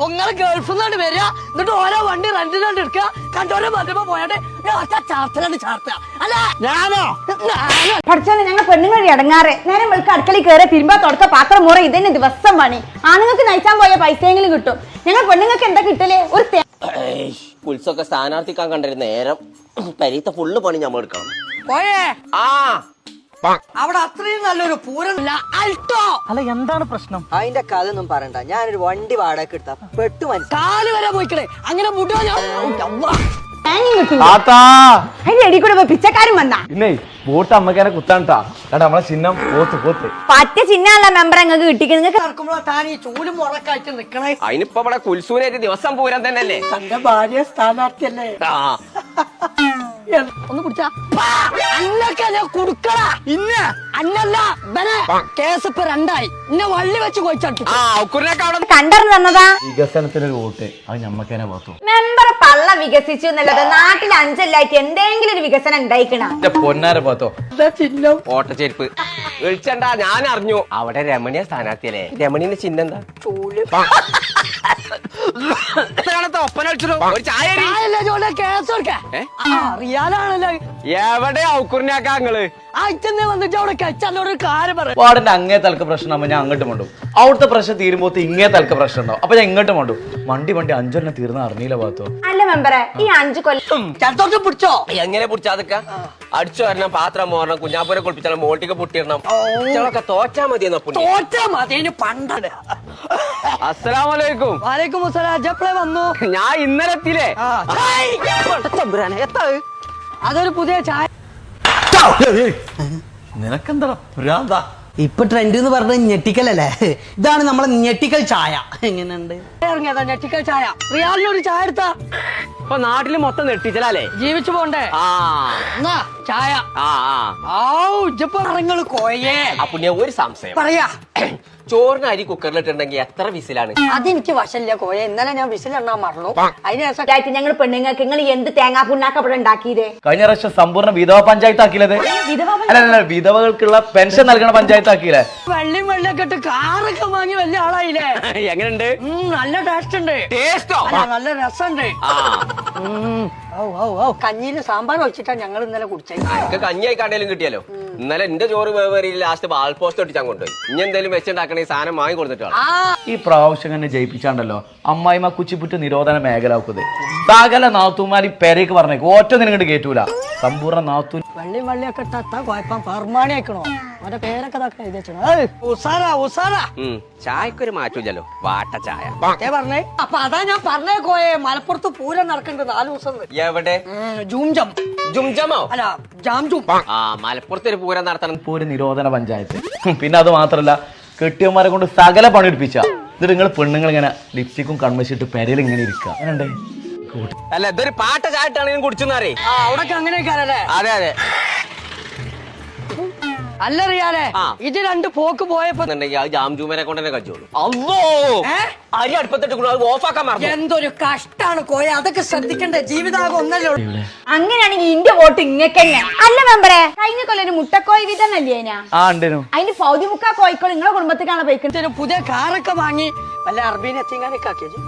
ഒങ്ങളെ ഗൾഫിൽ നിന്നാണ് വരിക, എന്നിട്ട് ഓരോ വണ്ടി റെന്റിനാണ്ട് എടുക്കുക, കണ്ടോരെ മതിപ്പോ പോയാണ്ട് ചാർത്തലാണ്ട് അല്ല ഞാനോ പഠിച്ചാൽ ഞങ്ങൾ പെണ്ണുങ്ങൾ ഇടങ്ങാറ് നേരം വെളുക്ക് അടുക്കളയിൽ കയറി തിരുമ്പാ തുടക്ക പാത്രം മുറ ഇതന്നെ ദിവസം പണി. ആണുങ്ങൾക്ക് നയിച്ചാൻ പോയ പൈസയെങ്കിലും കിട്ടും. ഞങ്ങൾ പെണ്ണുങ്ങൾക്ക് എന്താ കിട്ടല്? ഒരു ഉത്സവൊക്കെ സ്ഥാനാർത്ഥിക്കാൻ കണ്ടിരുന്ന നേരം പരീത്ത ഫുള്ള് പണി നമ്മൾ എടുക്കണം. പോയേ ആ അവിടെ അത്രയും നല്ലൊരു പൂരമില്ല. അൽട്ടോ അല്ല എന്താണ് പ്രശ്നം? അതിന്റെ കഥ ഒന്നും പറയണ്ട. ഞാനൊരു വണ്ടി വാടക എടുത്ത പെട്ടു മനസ്സിലായി. കാല് വരെ പോയിക്കണേ അങ്ങനെ മുട്ടോ അതിന്റെ അടി കൂടെ പിച്ചക്കാരും വന്നാ പിന്നെ വോട്ട് അമ്മക്കാനെ കുത്താണ്ടാ. നമ്മളെ ചിഹ്നം പോത്ത് പോത്ത് പറ്റ ചിഹ്നമുള്ള മെമ്പർ നിങ്ങൾക്ക് കിട്ടിക്കുന്നത്. നിങ്ങൾക്ക് നടക്കുമ്പോഴാ താൻ ഈ ചൂലും മുറക്കായിട്ട് നിക്കണേ. അതിനിപ്പോ ഇവിടെ കുൽസൂനായിട്ട് ദിവസം പൂരം തന്നെയല്ലേ. തന്റെ ഭാര്യ സ്ഥാനാർത്ഥിയല്ലേ? ഒന്ന് കുടിച്ചാ അന്നൊക്കെ ഞാൻ കൊടുക്കണ ഇന്ന അന്നല്ല കേസ് ഇപ്പൊ രണ്ടായി. ഇന്നെ വള്ളി വെച്ച് കൊയിച്ചു കണ്ടറിഞ്ഞു തന്നതാ. വികസനത്തിനൊരു വോട്ട് അത് ഞമ്മക്കേനെ പോത്തു. മെമ്പർ പള്ള വികസിച്ചു എന്നല്ലത് നാട്ടിൽ അഞ്ചല്ലായിട്ട് എന്തെങ്കിലും ഒരു വികസനം ഉണ്ടായിക്കണ. പൊന്നാര പോത്തോ ചിഹ്നം ഓട്ടച്ചെരുപ്പ് വിളിച്ചണ്ടാ. ഞാൻ അറിഞ്ഞു അവിടെ രമണിയ സ്ഥാനാർത്ഥിയല്ലേ. രമണിന്റെ ചിഹ്നം എന്താ? ചൂല് ഒപ്പന ഒരു ചായ കേസ് അറിയാലാണല്ലോ. എവിടെ ഔക്കുറിനാക്കാ നിങ്ങള് അച്ഛനെ വന്നിട്ട് അവിടെ കച്ചോട് കാര്യം പറയാം. വാർഡിന്റെ അങ്ങേ തലക്ക് പ്രശ്നമാകുമ്പോ ഞാൻ അങ്ങോട്ട് മണ്ടും. അവിടുത്തെ പ്രശ്നം തീരുമ്പോ ഇങ്ങേ തലക്ക് പ്രശ്നം ഉണ്ടാവും. അപ്പൊ ഞാൻ ഇങ്ങോട്ട് മണ്ടും. വണ്ടി 5 തീർന്ന അറിഞ്ഞില്ല പാത്തോ. അല്ല മെമ്പറെ ഈ 5 കൊല്ലം ചത്തോട്ട് പിടിച്ചോ. എങ്ങനെ പിടിച്ചാതൊക്കെ അടിച്ചു വരണം, പാത്രം മോറണം, കുഞ്ഞാപ്പൂരെ കുളിപ്പിച്ചാലും മോട്ടിക്ക് പൊട്ടിയിടണം. ഇതൊക്കെ തോറ്റാ മതിയെന്നോ. തോറ്റാ മതി പണ്ടാണ്. അസ്സലാമലൈക്കും. വാലേക്കും അസ്സലാം. ജപ്ലേ വന്നു. ഞാൻ ഇന്നലെ എത്തിയില്ലേ. അതൊരു പുതിയ ചായ. നിനക്കെന്താ ഭ്രാന്താ? ഇപ്പൊ ട്രെൻഡ് എന്ന് പറഞ്ഞ ഞെട്ടിക്കലല്ലേ? ഇതാണ് നമ്മളെ ഞെട്ടിക്കൽ ചായ. എങ്ങനെയുണ്ട്? ഇറങ്ങിയതാ ഞെട്ടിക്കൽ ചായ. റിയാലിനൊരു ചായ എടുത്താ. ഇപ്പൊ നാട്ടില് മൊത്തം നെട്ടിച്ചലേ. ജീവിച്ചു പോണ്ടേ. എന്നാ ചായ. ഇറങ്ങള് കോയേ. അപ്പൊ ഞാൻ ഒരു സംശയം പറയാ. ചോറിന് അരി കുക്കറിലിട്ടുണ്ടെങ്കിൽ എത്ര വിസിലാണ്? അതെനിക്ക് വശല്ല കോയ. ഇന്നലെ ഞാൻ വിസിലെണ്ണാൻ മറന്നു. അതിനനുസരിച്ചായിട്ട് ഞങ്ങൾ പെണ്ണുങ്ങൾക്ക് നിങ്ങൾ എന്ത് തേങ്ങാ പുണ്ണാക്ക ഇവിടെ ഉണ്ടാക്കിയതേ? കഴിഞ്ഞ പ്രാവശ്യം സമ്പൂർണ്ണ വിധവ പഞ്ചായത്ത് ആക്കിയില്ലേ? അല്ല വിധവകൾക്കുള്ള പെൻഷൻ നൽകണ പഞ്ചായത്ത് ആക്കിയില്ലേ? വെള്ളിയും വെള്ളയൊക്കെ ഇട്ട് കാറൊക്കെ വാങ്ങി വലിയ ആളായില്ലേ? എങ്ങനെയുണ്ട്? നല്ല ടേസ്റ്റ് ഉണ്ട്. ടേസ്റ്റോ? നല്ല രസമുണ്ട്. കഞ്ഞിയില് സാമ്പാർ വെച്ചിട്ടാ ഞങ്ങൾ ഇന്നലെ കുടിച്ചത്. എനിക്ക് കഞ്ഞിയായി കടയിലും കിട്ടിയല്ലോ. ഇന്നലെ എന്റെ ചോറ് വേവേറിയിൽ ലാസ്റ്റ് വാൾ പോസ്റ്റ് ഒട്ടിച്ചാൻ കൊണ്ടുപോയി. ഇനി എന്തെങ്കിലും വെച്ചുണ്ടാക്കണ ഈ സാധനം വാങ്ങി കൊടുത്തിട്ടാണ്. ഈ പ്രാവശ്യം തന്നെ ജയിപ്പിച്ചാണ്ടല്ലോ അമ്മായിമ്മ കുച്ചിപ്പുറ്റ് നിരോധന മേഖലാക്കുന്നത്. സകല നാത്തൂമാരി പെരേക്ക് പറഞ്ഞേക്കും. ഒറ്റ നിനങ്ങോട്ട് കേറ്റൂല. സമ്പൂർണ്ണ നാത്തൂ വെള്ളിയും വെള്ളിയൊക്കെ ഇട്ടാ കുഴപ്പം. ഫർമാണി ആക്കണോ? അവന്റെ പേരൊക്കെ ചായക്കൊരു മാറ്റൂല്ലോ. വാട്ട ചായ പറഞ്ഞേ. അപ്പൊ അതാ ഞാൻ പറഞ്ഞേ കോയെ. മലപ്പുറത്ത് പൂരം നടക്കുന്നുണ്ട് 4 ദിവസം. എവിടെ? ജൂംജം. ജുംജമോ? അല്ല ജാംജും. മലപ്പുറത്ത് ഒരു പൂരം നടത്തണം. ഒരു നിരോധന പഞ്ചായത്ത്. പിന്നെ അത് മാത്രല്ല കെട്ടിയന്മാരെ കൊണ്ട് സകല പണി എടുപ്പിച്ച. ഇത് നിങ്ങൾ പെണ്ണുങ്ങൾ ഇങ്ങനെ ലിപ്സ്റ്റിക്കും കൺമശിട്ട് പെരയിൽ ഇങ്ങനെ ഇരിക്കുക. അങ്ങനെ അല്ല ഇതൊരു പാട്ട ചായട്ടാണ് കുടിച്ചെന്നറിയ. അവിടെ അങ്ങനെയൊക്കെ. അതെ അതെ. അല്ല റിയാലേ, ഇത് 2 പോക്ക് പോയപ്പോ ജാംജൂമനെ കൊണ്ട് തന്നെ കഴിച്ചോളൂ. അല്ലോ അരി അടുപ്പത്തിട്ട് ഓഫാക്കാൻ മറന്നു. എന്തൊരു കഷ്ടാണ് കോയ. അതൊക്കെ ശ്രദ്ധിക്കണ്ടേ? ജീവിതാകം ഒന്നല്ലോ. അങ്ങനെയാണെങ്കിൽ ഇന്റെ വോട്ട് ഇങ്ങക്കന്നെ. അല്ല മെമ്പറെ കഴിഞ്ഞ കൊല്ലം മുട്ടക്കോയി വിധനല്ലേ? അതിന്റെ പൗതി മുക്കാ കോഴിക്കോട് നിങ്ങളെ കുടുംബത്തിക്കാണ് പോയിക്കുന്നത്. പുതിയ കാറൊക്കെ വാങ്ങി വല്ല അർബീനെ എത്തിങ്ങാനൊക്കെ ആക്കിയത്.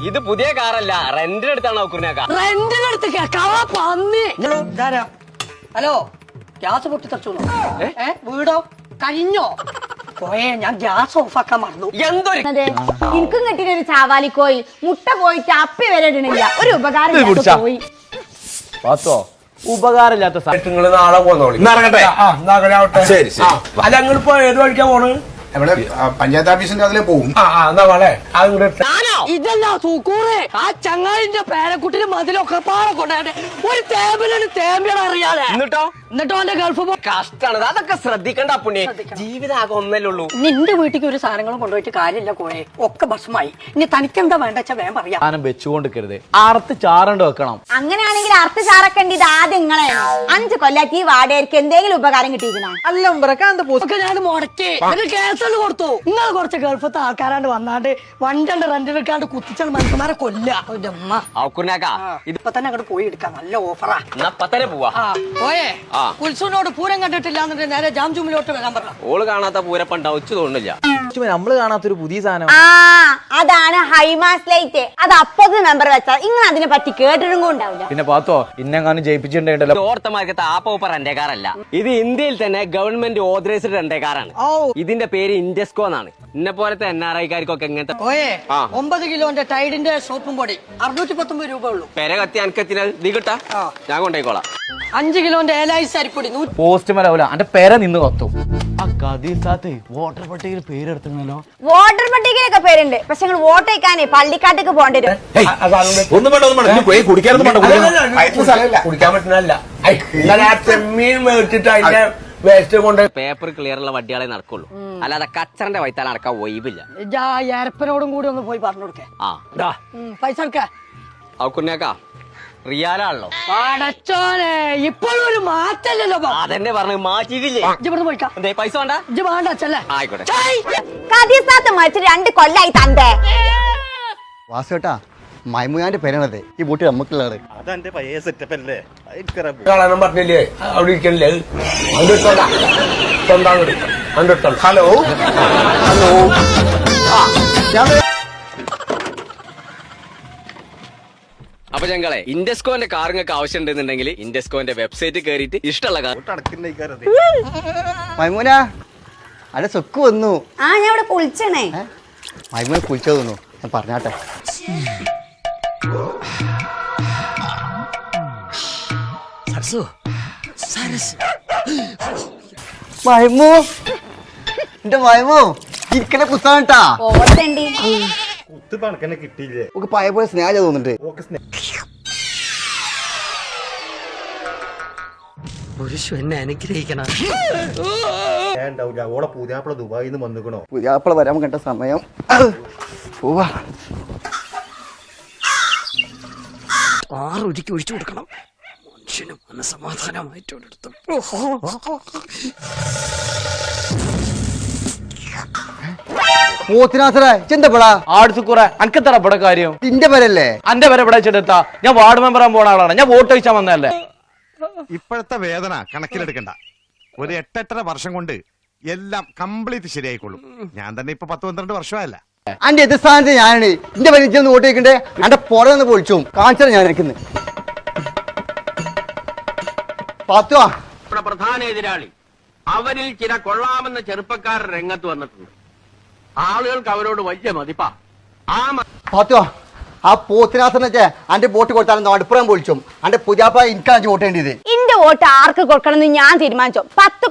ഇത് പുതിയ കാറല്ല, റെന്റിനെടുത്താണ് നോക്കുന്നേക്കാ. റെന്റിനെടുത്ത് ഹലോ, ഗ്യാസ് പൊട്ടിത്തെറിച്ചോ? വീടോ കഴിഞ്ഞോ? പോയേ, ഞാൻ ഗ്യാസ് ഓഫാക്കാൻ മറന്നു. എന്തൊരു എനിക്കും കിട്ടിയൊരു ചാവാലിക്കോയി മുട്ട പോയിട്ട് അപ്പി വരെ ഇടണില്ല. ഒരു ഉപകാരം പോയി. ഉപകാരമില്ലാത്ത നിങ്ങള് നാളെ പോന്നോളി. ശരി ശരി. അല്ല നിങ്ങളിപ്പോ ഏത് വഴിക്കാ പോണ്? പഞ്ചായത്ത് ഓഫീസിന്റെ അതിലെ പോകും. ഇതല്ല സൂക്കൂറ്. ആ ചങ്ങായിന്റെ പേരക്കുട്ടിന് മതിലൊക്കെ പാടെ കൊണ്ടാണ്ട് ഒരു ടേബിളിന് തേമ്പിയാണ് അറിയാതെ. എന്നിട്ടോ എന്റെ ഗൾഫ് കഷ്ടാണ്. അതൊക്കെ ശ്രദ്ധിക്കണ്ട പുണ്യ. ജീവിതാകം ഒന്നല്ലേ ഉള്ളൂ. നിന്റെ വീട്ടിലേക്ക് ഒരു സാധനങ്ങളും കൊണ്ടുപോയിട്ട് കാര്യമില്ല കോയെ. ഒക്കെ ഭസ്മായി. ഇനി തനിക്കെന്താ വേണ്ട വെച്ചാ വേഗം പറയാം. സാധനം വെച്ചുകൊണ്ടിരിക്കരുത്. അറുത്ത് ചാറണ്ട് വെക്കണം. അങ്ങനെയാണെങ്കിൽ അറുത്ത് ചാറക്കേണ്ടത് ഇത് ആദ്യം നിങ്ങളെ. 5 കൊല്ലാക്കി ഈ വാടകയ്ക്ക് എന്തെങ്കിലും ഉപകാരം കിട്ടിയിരിക്കണം. അല്ല ഞാൻ മുടക്കി കേസോട് കൊടുത്തു. നിങ്ങൾ കുറച്ച് ഗൾഫത്തെ ആൾക്കാരാണ്ട് വന്നാണ്ട് വണ്ടി റെന്റിനെടുക്കാൻ കണ്ടാണ്ട് കുത്തിച്ചാണ് മനുഷ്യന്മാരെ കൊല്ല ഒരു അമ്മ ഔക്കുറിനാക്കാ ഇത് ഇപ്പൊ തന്നെ അങ്ങോട്ട് പോയി എടുക്കാം നല്ല ഓഫറാ എന്നാ പത്തനെ പോവാ ആ പോയേ ആ. കുൽസുനോട് പൂരം കണ്ടിട്ടില്ല എന്നിട്ട് നേരെ ജാംജൂമിലോട്ട് വരാൻ പറഞ്ഞ ഓള് കാണാത്ത പൂരപ്പുണ്ടാവും ഉച്ച തോന്നുന്നില്ല നമ്മള് കാണാത്തൊരു പുതിയ സാധനം ആ അതാണ് ഹൈമാസ് ലൈറ്റ്. അത് അപ്പത്തെ നമ്പർ വെച്ചാൽ ഇങ്ങനെ അതിനെ പറ്റി കേട്ടിട്ടും ഉണ്ടാവില്ല. പിന്നെ പാത്തോ ഇന്നെങ്ങാനും ജയിപ്പിച്ചിട്ടുണ്ടല്ലോ. ഓർത്തമാർക്കത്തെ ആപ്പ റെന്റെ കാറല്ല, ഇത് ഇന്ത്യയിൽ തന്നെ ഗവൺമെന്റ് ഓതറൈസ്ഡ് റെന്റെ കാറാണ്. ഇതിന്റെ പേര് ഇൻഡസ്കോ എന്നാണ്. ഇന്നെ പോലത്തെ NRI-കാർക്കൊക്കെ എങ്ങനത്തെ പോയേ 9 കിലോന്റെ ടൈഡിന്റെ സോപ്പും പൊടി 619 രൂപ ഉള്ളൂ. പെര കത്തി അനക്കത്തിന് നീ കിട്ടാ, ഞാൻ കൊണ്ടേക്കോളാം. 5 കിലോന്റെ ഏലായിസ് അരിപ്പൊടി പോസ്റ്റ് മരാവൂല അന്റെ പേര നിന്ന് കത്തും. ആ കഥീസാത്ത് വോട്ടർ പട്ടികയിൽ പേരെടുത്തല്ലോ. വോട്ടർ പട്ടികയിലൊക്കെ പേരുണ്ട്, പക്ഷെ നിങ്ങൾ വോട്ട് അയക്കാനേ പള്ളിക്കാട്ടേക്ക് പോകേണ്ടി വരും. ഒന്നും വേണ്ട, ഒന്നും വേണ്ട, പോയി കുടിക്കാനൊന്നും വേണ്ട. അതിന് സ്ഥലമില്ല. കുടിക്കാൻ പറ്റുന്നതല്ല. ഇന്നലെ ആ ചെമ്മീൻ മേടിച്ചിട്ട് അതിന്റെ വേസ്റ്റ് കൊണ്ട് പേപ്പർ ക്ലിയർ ഉള്ള വണ്ടികളെ നടക്കുള്ളൂ, അല്ലാതെ കച്ചറിന്റെ വൈത്താൽ നടക്കാൻ ഒഴിവില്ല. ഏരപ്പനോടും കൂടി ഒന്ന് പോയി പറഞ്ഞു കൊടുക്കേ. ആ പൈസ എടുക്ക ഔക്കുണ്ണിയാക്കാ റിയാലാണല്ലോ. പടച്ചോനെ ഇപ്പോഴും ഒരു മാറ്റല്ലല്ലോ. അതെന്നെ പറഞ്ഞു മാറ്റിയില്ലേ. ഇവിടുന്ന് പോയിക്കാം. എന്തേ പൈസ വേണ്ട? ഇജ്ജ് വേണ്ട ചെല്ലേ. ആയിക്കോട്ടെ. കഥീസാത്ത് മരിച്ച് 2 കൊല്ലായി തന്തേ. വാസുവേട്ടാ, മൈമുയാന്റെ പേരാണത്. ഈ ബോട്ട് നമുക്കുള്ളത്. അതെന്റെ പഴയ സെറ്റപ്പ് അല്ലേ? കാണാനും പറഞ്ഞില്ലേ അവിടെ ഇരിക്കണില്ലേ? Hello hello. അപ്പൊ ഞങ്ങളെ ഇൻഡസ്കോന്റെ കാർ നിങ്ങൾക്ക് ആവശ്യം ഉണ്ടെന്നുണ്ടെങ്കിൽ ഇൻഡസ്കോന്റെ വെബ്സൈറ്റ് കയറിയിട്ട് ഇഷ്ടമുള്ള കാർ. മൈമൂന അവിടെ സൊക്ക് വന്നു. ആ ഞാൻ ഇവിടെ കുളിച്ചണേ. മൈമൂനെ കുളിച്ചു തോന്നു. ഞാൻ പറഞ്ഞാട്ടെ. മൈമു, എന്റെ മൈമു ഇരിക്കണ പുസ്തകം കേട്ടാ. ഓർത്തണ്ടി കിട്ടിയില്ലേ? ഒക്കെ പഴയ പോലെ സ്നേഹം തോന്നുന്നുണ്ട്. ഓളെ പൂജാപ്പള ദുബായിൽ നിന്ന് വന്നിക്കണോ? പുതിയാപ്പള വരാൻ കണ്ട സമയം. പോവാ. 6 ഒരിക്കൽ ഒഴിച്ചു കൊടുക്കണം. മനുഷ്യന് മനസമാധാനമായിട്ട് എടുത്തു. പോത്തിനാസറേ ചെന്തപ്പെടാ ആടുസുക്കുറ അനക്കെത്തറ ഇവിടെ കാര്യം. നിന്റെ പേരല്ലേ? അന്റെ പേരെ ഇവിടെ വെച്ചെടുത്താ ഞാൻ വാർഡ് മെമ്പറാൻ പോണ ആളാണ്. ഞാൻ വോട്ട് ചോദിച്ചാൽ വന്നതല്ലേ. ഇപ്പോഴത്തെ വേദന കണക്കിലെടുക്കണ്ട. ഒരു 8-8.5 വർഷം കൊണ്ട് എല്ലാം കംപ്ലീറ്റ് ശരിയായിക്കോളും. ഞാൻ തന്നെ ഇപ്പൊ 10-12 വർഷമായല്ല. അന്റെ എതിർ സ്ഥാനത്ത് ഞാനാണ്. നിന്റെ പേര് വോട്ട് ചെയ്യണ്ടേ? അന്റെ പുറന്ന് പൊളിച്ചു കാണിച്ചാൽ ഞാൻ നിൽക്കുന്നത്. പാത്തുവാ പ്രധാന എതിരാളി, അവരിൽ ചില കൊള്ളാമെന്ന ചെറുപ്പക്കാർ രംഗത്ത് വന്നിട്ടുണ്ട്. ആളുകൾക്ക് അവരോട് വലിയ മതിപ്പാ. പാത്തുവാ ആ പോത്തിനാസറിനെ അന്റെ വോട്ട് കൊടുത്താലും അടുപ്പുറം പൊളിച്ചും. അന്റെ പുതിയാപ്പ എനിക്കാണ് വോട്ട് ചെയ്യേണ്ടത്. എന്റെ വോട്ട് ആർക്ക് കൊടുക്കണമെന്ന് ഞാൻ തീരുമാനിച്ചു. 10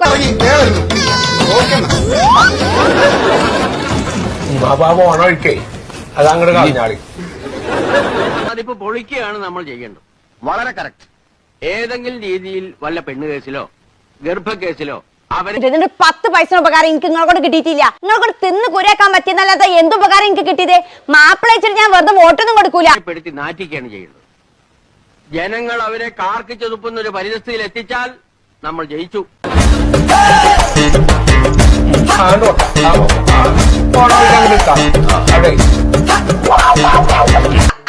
ഓണൊഴിക്കേ അതങ്ങോട്ട് കളഞ്ഞാളി. അതിപ്പോ പൊളിക്കുകയാണ് നമ്മൾ ചെയ്യേണ്ടത്. വളരെ കറക്റ്റ്. ഏതെങ്കിലും രീതിയിൽ വല്ല പെണ്ണുകേസിലോ ഗർഭക്കേസിലോ അവരെ 10 പൈസ ഉപകാരം എനിക്ക് നിങ്ങളെ കൊണ്ട് കിട്ടിയിട്ടില്ല. നിങ്ങളെ കൊണ്ട് തിന്ന് കുരയാക്കാൻ പറ്റിയെന്നല്ലാത്ത എന്തുപകാരം എനിക്ക് കിട്ടിയത്? മാപ്പിള വെച്ചിട്ട് ഞാൻ വെറുതെ വോട്ടൊന്നും കൊടുക്കൂല. പെടുത്തി നാറ്റിക്കുകയാണ് ചെയ്യുന്നത്. ജനങ്ങൾ അവരെ കാർക്കിച്ചു തുപ്പുന്ന ഒരു പരിസ്ഥിതിയിൽ എത്തിച്ചാൽ നമ്മൾ ജയിച്ചു.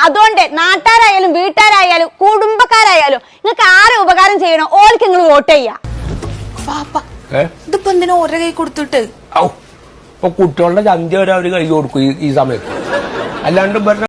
അതുകൊണ്ട് നാട്ടാരായാലും വീട്ടുകാരായാലും കുടുംബക്കാരായാലും നിങ്ങൾക്ക് ആരെ ഉപകാരം ചെയ്യണോ ഓൾക്ക് നിങ്ങൾ വോട്ട് ചെയ്യാം. ഇതിപ്പോ എന്തിനാ ഓരോ കൈ കൊടുത്തിട്ട്? കുട്ടികളുടെ ചന്തി വരെ അവര് കൈ കൊടുക്കും ഈ സമയത്ത്. അല്ലാണ്ട്